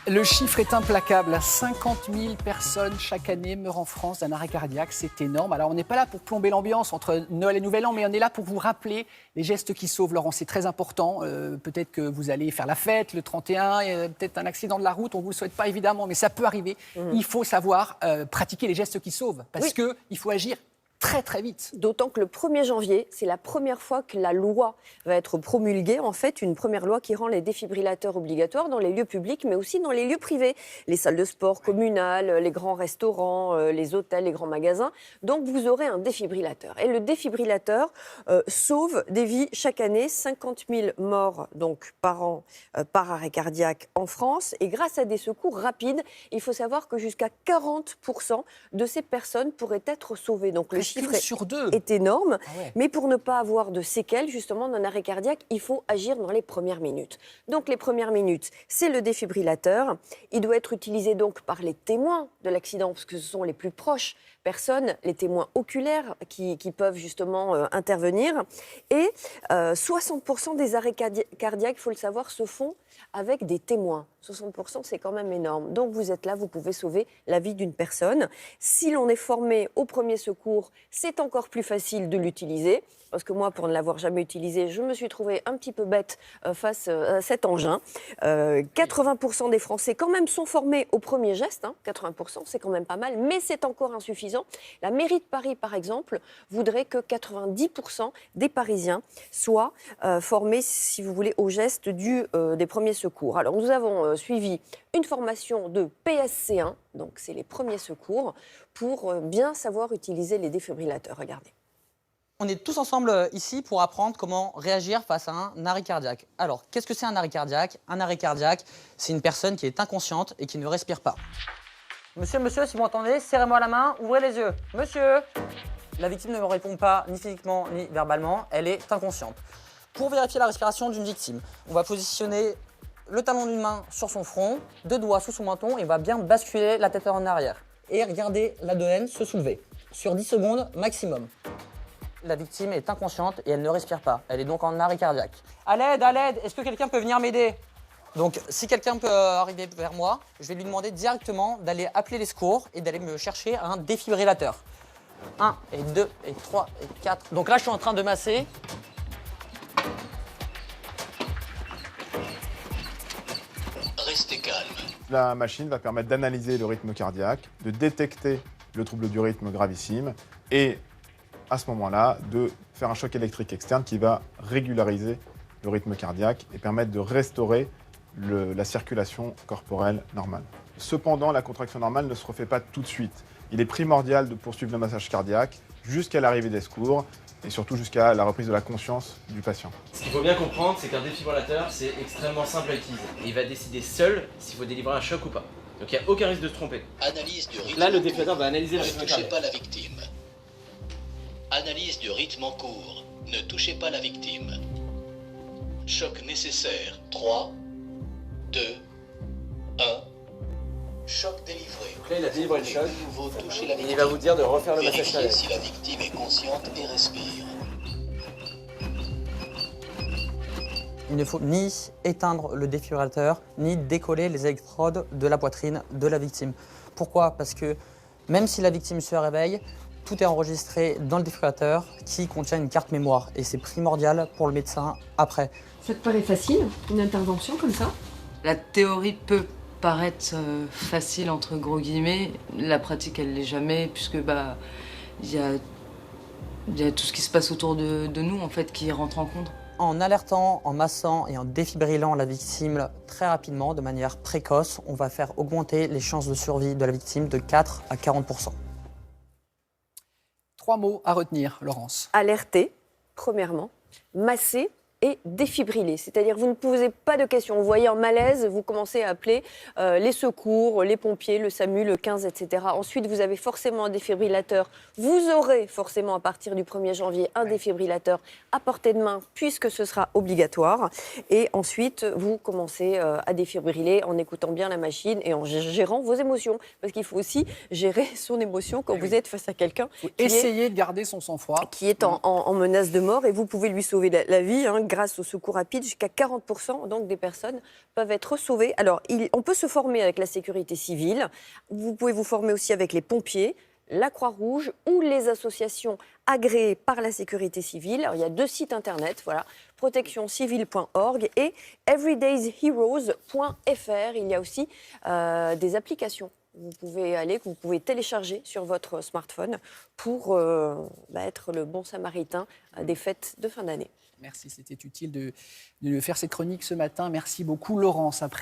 Le chiffre est implacable. 50 000 personnes chaque année meurent en France d'un arrêt cardiaque. C'est énorme. Alors, on n'est pas là pour plomber l'ambiance entre Noël et Nouvel An, mais on est là pour vous rappeler les gestes qui sauvent. Laurent, c'est très important. Peut-être que vous allez faire la fête le 31, peut-être un accident de la route. On ne vous le souhaite pas, évidemment, mais ça peut arriver. Il faut savoir pratiquer les gestes qui sauvent parce qu'il faut agir très très vite. D'autant que le 1er janvier, c'est la première fois que la loi va être promulguée. En fait, une première loi qui rend les défibrillateurs obligatoires dans les lieux publics, mais aussi dans les lieux privés. Les salles de sport communales, les grands restaurants, les hôtels, les grands magasins. Donc, vous aurez un défibrillateur. Et le défibrillateur sauve des vies chaque année. 50 000 morts donc, par an par arrêt cardiaque en France. Et grâce à des secours rapides, il faut savoir que jusqu'à 40% de ces personnes pourraient être sauvées. Donc, le chiffre sur 2 est énorme, mais pour ne pas avoir de séquelles, justement, d'un arrêt cardiaque, il faut agir dans les premières minutes. Donc, les premières minutes, c'est le défibrillateur. Il doit être utilisé donc par les témoins de l'accident, parce que ce sont les plus proches personnes, les témoins oculaires qui peuvent justement intervenir. Et 60% des arrêts cardiaques, il faut le savoir, se font avec des témoins. 60%, c'est quand même énorme. Donc, vous êtes là, vous pouvez sauver la vie d'une personne. Si l'on est formé au premier secours, c'est encore plus facile de l'utiliser. Parce que moi, pour ne l'avoir jamais utilisé, je me suis trouvée un petit peu bête face à cet engin. 80% des Français, quand même, sont formés au premier geste. 80%, c'est quand même pas mal, mais c'est encore insuffisant. La mairie de Paris, par exemple, voudrait que 90% des Parisiens soient formés, si vous voulez, au geste des premiers secours. Alors, nous avons suivi une formation de PSC1, donc c'est les premiers secours, pour bien savoir utiliser les défibrillateurs. Regardez. On est tous ensemble ici pour apprendre comment réagir face à un arrêt cardiaque. Alors, qu'est-ce que c'est un arrêt cardiaque? Un arrêt cardiaque, c'est une personne qui est inconsciente et qui ne respire pas. Monsieur, si vous m'entendez, serrez-moi la main, ouvrez les yeux. Monsieur! La victime ne me répond pas ni physiquement ni verbalement, elle est inconsciente. Pour vérifier la respiration d'une victime, on va positionner le talon d'une main sur son front, 2 doigts sous son menton et on va bien basculer la tête en arrière. Et regarder l'abdomen se soulever, sur 10 secondes maximum. La victime est inconsciente et elle ne respire pas. Elle est donc en arrêt cardiaque. À l'aide, est-ce que quelqu'un peut venir m'aider? Donc, si quelqu'un peut arriver vers moi, je vais lui demander directement d'aller appeler les secours et d'aller me chercher un défibrillateur. 1, et 2, et 3, et 4. Donc là, je suis en train de masser. Restez calme. La machine va permettre d'analyser le rythme cardiaque, de détecter le trouble du rythme gravissime et à ce moment-là, de faire un choc électrique externe qui va régulariser le rythme cardiaque et permettre de restaurer la circulation corporelle normale. Cependant, la contraction normale ne se refait pas tout de suite. Il est primordial de poursuivre le massage cardiaque jusqu'à l'arrivée des secours et surtout jusqu'à la reprise de la conscience du patient. Ce qu'il faut bien comprendre, c'est qu'un défibrillateur, c'est extrêmement simple à utiliser. Et il va décider seul s'il faut délivrer un choc ou pas. Donc il n'y a aucun risque de se tromper. Analyse du rythme. Là, le défibrillateur va analyser le Ne rythme touchez cardiaque. pas la victime. Analyse du rythme en cours. Ne touchez pas la victime. Choc nécessaire. 3, 2, 1. Choc délivré. Donc là, il a délivré le choc. De nouveau toucher la Et victime. il va vous dire de refaire le massage Vérifiez cardiaque. si la victime est consciente et respire. Il ne faut ni éteindre le défibrillateur, ni décoller les électrodes de la poitrine de la victime. Pourquoi? Parce que même si la victime se réveille, tout est enregistré dans le défibrillateur qui contient une carte mémoire. Et c'est primordial pour le médecin après. Ça te paraît facile, une intervention comme ça? La théorie peut paraître facile, entre gros guillemets. La pratique, elle l'est jamais, puisque il y a tout ce qui se passe autour de nous, en fait, qui rentre en compte. En alertant, en massant et en défibrillant la victime très rapidement, de manière précoce, on va faire augmenter les chances de survie de la victime de 4 à 40%. 3 mots à retenir, Laurence. Alerter, premièrement, masser et défibriller. C'est-à-dire, vous ne posez pas de questions. Vous voyez un malaise, vous commencez à appeler les secours, les pompiers, le SAMU, le 15, etc. Ensuite, vous avez forcément un défibrillateur. Vous aurez forcément, à partir du 1er janvier, un défibrillateur à portée de main, puisque ce sera obligatoire. Et ensuite, vous commencez à défibriller en écoutant bien la machine et en gérant vos émotions. Parce qu'il faut aussi gérer son émotion quand vous êtes face à quelqu'un Essayez de garder son sang-froid. qui est en menace de mort. Et vous pouvez lui sauver la vie, grâce au secours rapide, jusqu'à 40% donc, des personnes peuvent être sauvées. Alors, on peut se former avec la sécurité civile. Vous pouvez vous former aussi avec les pompiers, la Croix-Rouge ou les associations agréées par la sécurité civile. Alors, il y a 2 sites internet, voilà, protectioncivile.org et everydaysheroes.fr. Il y a aussi des applications que vous pouvez télécharger sur votre smartphone pour être le bon samaritain des fêtes de fin d'année. Merci, c'était utile de faire cette chronique ce matin. Merci beaucoup, Laurence. Après